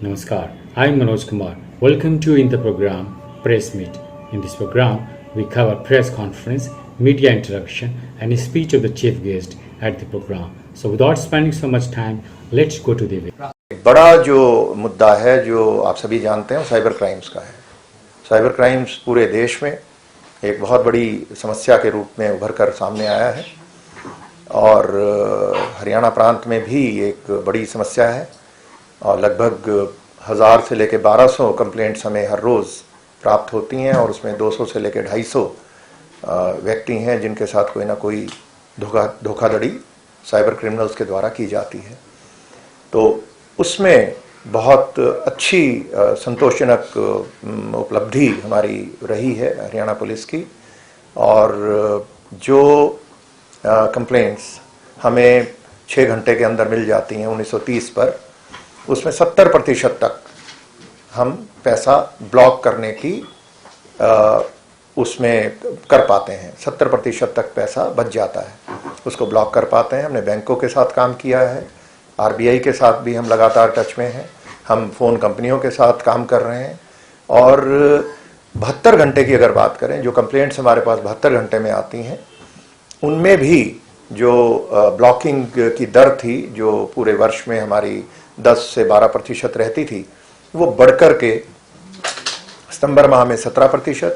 Namaskar, I'm Manoj Kumar. Welcome to in the program Press Meet. In this program, we cover press conference, media interaction, and a speech of the chief guest at the program. So, without spending so much time, let's go to the video. बड़ा जो मुद्दा है जो आप सभी जानते हैं cyber crimes का है। साइबर क्राइम्स पूरे देश में एक बहुत बड़ी समस्या के रूप में उभर कर सामने आया है और हरियाणा प्रांत में भी एक बड़ी समस्या है और लगभग 1000 से लेकर 1200 कंप्लेंट्स हमें हर रोज़ प्राप्त होती हैं और उसमें 200 से लेकर 250 व्यक्ति हैं जिनके साथ कोई ना कोई धोखाधड़ी साइबर क्रिमिनल्स के द्वारा की जाती है। तो उसमें बहुत अच्छी संतोषजनक उपलब्धि हमारी रही है हरियाणा पुलिस की और जो कंप्लेंट्स हमें 6 घंटे के अंदर मिल जाती हैं 1930 पर, उसमें 70% तक हम पैसा ब्लॉक करने की उसमें कर पाते हैं। 70% तक पैसा बच जाता है, उसको ब्लॉक कर पाते हैं। हमने बैंकों के साथ काम किया है, आरबीआई के साथ भी हम लगातार टच में हैं, हम फ़ोन कंपनियों के साथ काम कर रहे हैं और 72 घंटे की अगर बात करें, जो कंप्लेंट्स हमारे पास 72 घंटे में आती हैं उनमें भी जो ब्लॉकिंग की दर थी जो पूरे वर्ष में हमारी 10 से 12% रहती थी, वो बढ़कर के सितंबर माह में 17%,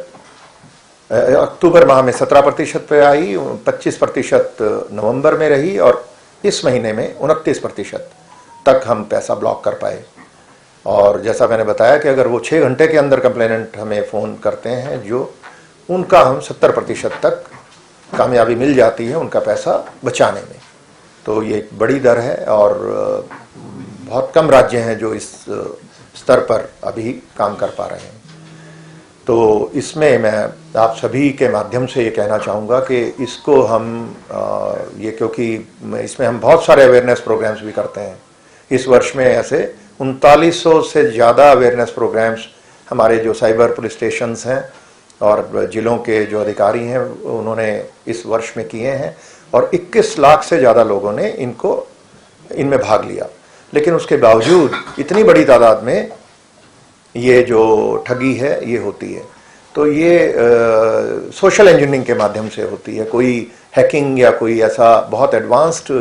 अक्टूबर माह में 17% पे आई, 25% नवंबर में रही और इस महीने में 29% तक हम पैसा ब्लॉक कर पाए। और जैसा मैंने बताया कि अगर वो 6 घंटे के अंदर कंप्लेनेंट हमें फ़ोन करते हैं जो उनका हम 70% तक कामयाबी मिल जाती है उनका पैसा बचाने में। तो ये एक बड़ी दर है और बहुत कम राज्य हैं जो इस स्तर पर अभी काम कर पा रहे हैं। तो इसमें मैं आप सभी के माध्यम से ये कहना चाहूँगा कि इसको हम क्योंकि इसमें हम बहुत सारे अवेयरनेस प्रोग्राम्स भी करते हैं। इस वर्ष में ऐसे 3900 से ज़्यादा अवेयरनेस प्रोग्राम्स हमारे जो साइबर पुलिस स्टेशंस हैं और जिलों के जो अधिकारी हैं उन्होंने इस वर्ष में किए हैं और 21 लाख से ज़्यादा लोगों ने इनमें भाग लिया। लेकिन उसके बावजूद इतनी बड़ी तादाद में ये जो ठगी है ये होती है, तो ये सोशल इंजीनियरिंग के माध्यम से होती है। कोई हैकिंग या कोई ऐसा बहुत एडवांस्ड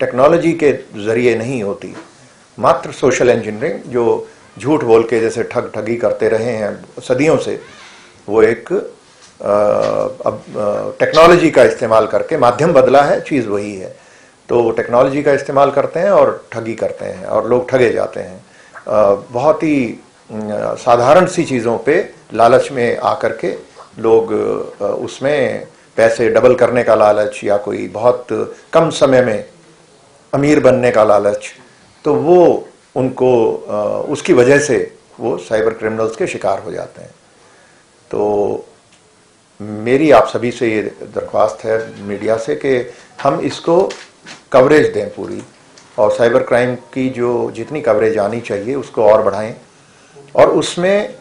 टेक्नोलॉजी के ज़रिए नहीं होती, मात्र सोशल इंजीनियरिंग जो झूठ बोल के जैसे ठगी करते रहे हैं सदियों से, वो एक अब टेक्नोलॉजी का इस्तेमाल करके माध्यम बदला है, चीज़ वही है। तो टेक्नोलॉजी का इस्तेमाल करते हैं और ठगी करते हैं और लोग ठगे जाते हैं। बहुत ही साधारण सी चीज़ों पे लालच में आकर के लोग उसमें पैसे डबल करने का लालच या कोई बहुत कम समय में अमीर बनने का लालच, तो वो उनको उसकी वजह से वो साइबर क्रिमिनल्स के शिकार हो जाते हैं। तो मेरी आप सभी से ये दरख्वास्त है मीडिया से कि हम इसको कवरेज दें पूरी, और साइबर क्राइम की जो जितनी कवरेज आनी चाहिए उसको और बढ़ाएं और उसमें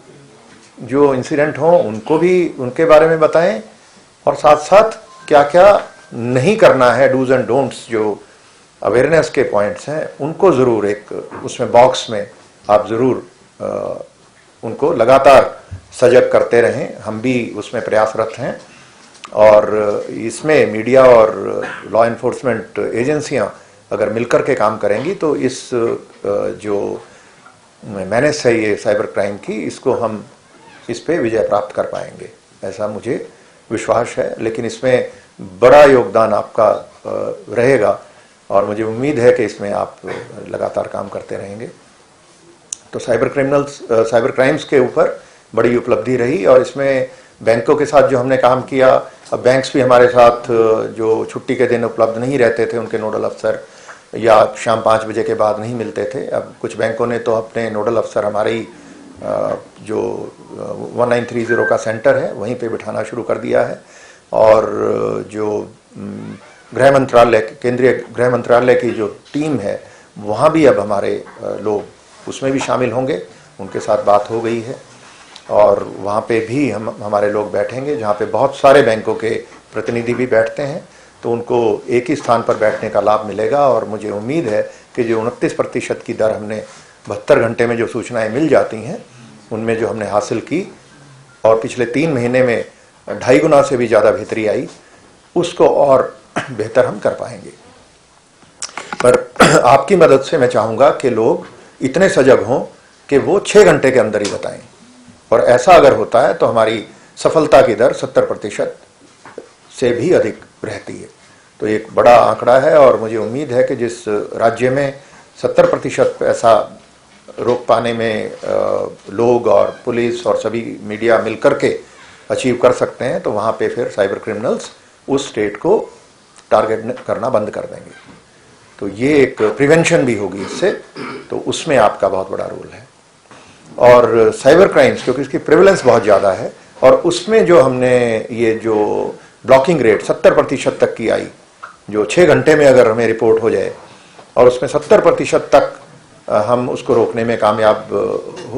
जो इंसिडेंट हों उनको भी उनके बारे में बताएं और साथ साथ क्या क्या नहीं करना है, डूज एंड डोंट्स जो अवेयरनेस के पॉइंट्स हैं उनको ज़रूर एक उसमें बॉक्स में आप ज़रूर उनको लगातार सजग करते रहें। हम भी उसमें प्रयासरत हैं और इसमें मीडिया और लॉ इन्फोर्समेंट एजेंसियां अगर मिलकर के काम करेंगी तो इस जो मैनेज है ये साइबर क्राइम की, इसको हम इस पे विजय प्राप्त कर पाएंगे, ऐसा मुझे विश्वास है। लेकिन इसमें बड़ा योगदान आपका रहेगा और मुझे उम्मीद है कि इसमें आप लगातार काम करते रहेंगे। तो साइबर क्राइम्स के ऊपर बड़ी उपलब्धि रही और इसमें बैंकों के साथ जो हमने काम किया, अब बैंक्स भी हमारे साथ जो छुट्टी के दिन उपलब्ध नहीं रहते थे उनके नोडल अफसर या शाम 5 बजे के बाद नहीं मिलते थे, अब कुछ बैंकों ने तो अपने नोडल अफसर हमारे ही जो 1930 का सेंटर है वहीं पे बिठाना शुरू कर दिया है। और जो गृह मंत्रालय, केंद्रीय गृह मंत्रालय की जो टीम है वहाँ भी अब हमारे लोग उसमें भी शामिल होंगे, उनके साथ बात हो गई है और वहाँ पे भी हमारे लोग बैठेंगे जहाँ पे बहुत सारे बैंकों के प्रतिनिधि भी बैठते हैं, तो उनको एक ही स्थान पर बैठने का लाभ मिलेगा। और मुझे उम्मीद है कि जो 29% की दर हमने 72 घंटे में जो सूचनाएं मिल जाती हैं उनमें जो हमने हासिल की और पिछले 3 महीने में 2.5 गुना से भी ज़्यादा बेहतरी आई, उसको और बेहतर हम कर पाएंगे। पर आपकी मदद से मैं चाहूँगा कि लोग इतने सजग हों कि वो 6 घंटे के अंदर ही बताएं, और ऐसा अगर होता है तो हमारी सफलता की दर 70% से भी अधिक रहती है। तो एक बड़ा आंकड़ा है और मुझे उम्मीद है कि जिस राज्य में 70% ऐसा रोक पाने में लोग और पुलिस और सभी मीडिया मिलकर के अचीव कर सकते हैं, तो वहाँ पे फिर साइबर क्रिमिनल्स उस स्टेट को टारगेट करना बंद कर देंगे। तो ये एक प्रिवेंशन भी होगी इससे, तो उसमें आपका बहुत बड़ा रोल है। और साइबर क्राइम्स क्योंकि इसकी प्रिवेलेंस बहुत ज़्यादा है, और उसमें जो हमने ये जो ब्लॉकिंग रेट 70% तक की आई, जो 6 घंटे में अगर हमें रिपोर्ट हो जाए और उसमें 70% तक हम उसको रोकने में कामयाब,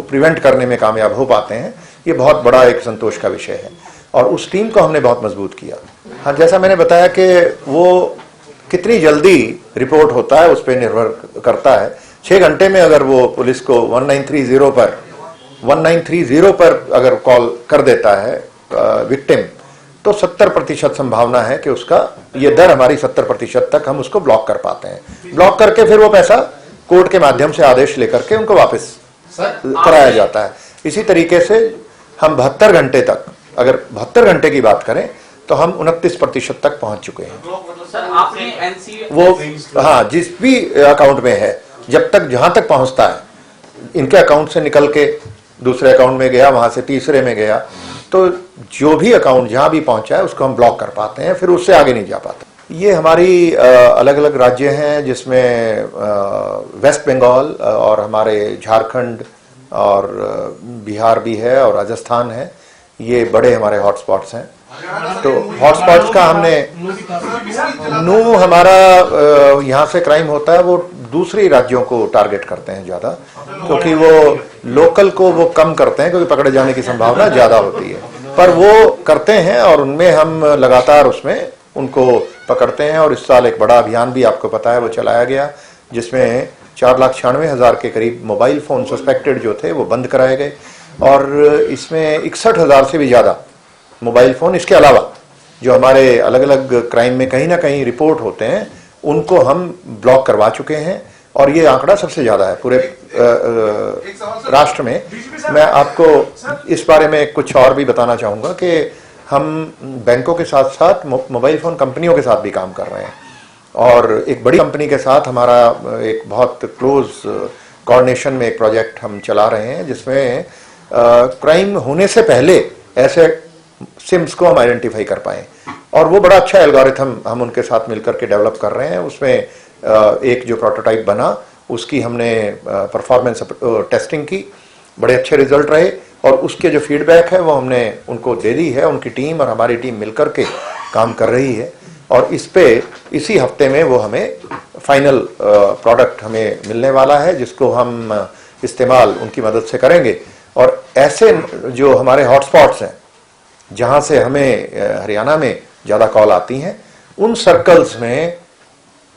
प्रिवेंट करने में कामयाब हो पाते हैं, ये बहुत बड़ा एक संतोष का विषय है। और उस टीम को हमने बहुत मजबूत किया। हाँ, जैसा मैंने बताया कि वो कितनी जल्दी रिपोर्ट होता है उस पर निर्भर करता है। 6 घंटे में अगर वो पुलिस को 1930 पर अगर कॉल कर देता है विक्टिम, तो 70% संभावना है कि उसका ये दर हमारी 70% तक हम उसको ब्लॉक कर पाते हैं। ब्लॉक करके फिर वो पैसा कोर्ट के माध्यम से आदेश लेकर के उनको वापस कराया जाता है। इसी तरीके से हम 72 घंटे तक, अगर 72 घंटे की बात करें तो हम 29% तक पहुंच चुके हैं। सर, आपने वो हाँ, जिस भी अकाउंट में है, जब तक जहां तक पहुंचता है, इनके अकाउंट से निकल के दूसरे अकाउंट में गया, वहां से तीसरे में गया, तो जो भी अकाउंट जहां भी पहुंचा है उसको हम ब्लॉक कर पाते हैं, फिर उससे आगे नहीं जा पाते। ये हमारी अलग अलग राज्य हैं, जिसमें वेस्ट बंगाल और हमारे झारखंड और बिहार भी है और राजस्थान है। ये बड़े हमारे हॉटस्पॉट्स हैं। तो हॉटस्पॉट्स का हमने नू हमारा यहाँ से क्राइम होता है, वो दूसरी राज्यों को टारगेट करते हैं ज़्यादा, क्योंकि वो लोकल को वो कम करते हैं, क्योंकि पकड़े जाने की संभावना ज़्यादा होती है। पर वो करते हैं और उनमें हम लगातार उसमें उनको पकड़ते हैं। और इस साल एक बड़ा अभियान भी आपको पता है वो चलाया गया, जिसमें 4,96,000 के करीब मोबाइल फ़ोन सस्पेक्टेड जो थे वो बंद कराए गए, और इसमें 61,000 से भी ज़्यादा मोबाइल फ़ोन, इसके अलावा जो हमारे अलग अलग क्राइम में कहीं ना कहीं रिपोर्ट होते हैं, उनको हम ब्लॉक करवा चुके हैं। और ये आंकड़ा सबसे ज़्यादा है पूरे राष्ट्र में। मैं आपको इस बारे में कुछ और भी बताना चाहूँगा कि हम बैंकों के साथ साथ मोबाइल फ़ोन कंपनियों के साथ भी काम कर रहे हैं, और एक बड़ी कंपनी के साथ हमारा एक बहुत क्लोज कोऑर्डिनेशन में एक प्रोजेक्ट हम चला रहे हैं, जिसमें क्राइम होने से पहले ऐसे सिम्स को हम आइडेंटिफाई कर पाएँ। और वो बड़ा अच्छा एल्गोरिथम हम उनके साथ मिलकर के डेवलप कर रहे हैं। उसमें एक जो प्रोटोटाइप बना, उसकी हमने परफॉर्मेंस टेस्टिंग की, बड़े अच्छे रिजल्ट रहे, और उसके जो फीडबैक है वो हमने उनको दे दी है। उनकी टीम और हमारी टीम मिलकर के काम कर रही है, और इस पे इसी हफ्ते में वो हमें फाइनल प्रोडक्ट हमें मिलने वाला है, जिसको हम इस्तेमाल उनकी मदद से करेंगे। और ऐसे जो हमारे हॉटस्पॉट्स हैं, जहाँ से हमें हरियाणा में ज़्यादा कॉल आती हैं, उन सर्कल्स में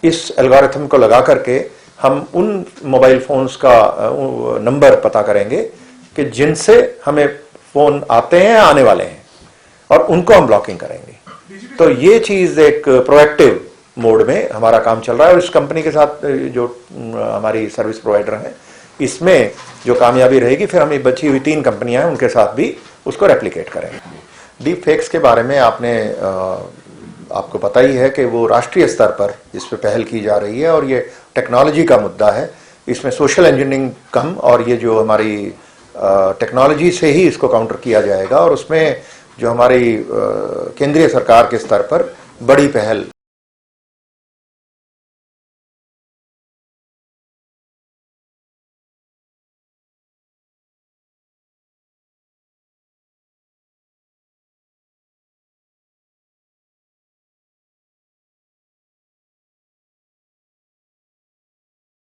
इस एल्गोरिथम को लगा करके हम उन मोबाइल फ़ोन्स का नंबर पता करेंगे कि जिनसे हमें फ़ोन आते हैं, आने वाले हैं, और उनको हम ब्लॉकिंग करेंगे। तो ये चीज़ एक प्रोएक्टिव मोड में हमारा काम चल रहा है। और इस कंपनी के साथ जो हमारी सर्विस प्रोवाइडर हैं, इसमें जो कामयाबी रहेगी, फिर हमें बची हुई 3 कंपनियां हैं, उनके साथ भी उसको रेप्लिकेट करेंगे। डीप फेक्स के बारे में आपको पता ही है कि वो राष्ट्रीय स्तर पर इस पर पहल की जा रही है, और ये टेक्नोलॉजी का मुद्दा है। इसमें सोशल इंजीनियरिंग कम, और ये जो हमारी टेक्नोलॉजी से ही इसको काउंटर किया जाएगा। और उसमें जो हमारी केंद्रीय सरकार के स्तर पर बड़ी पहल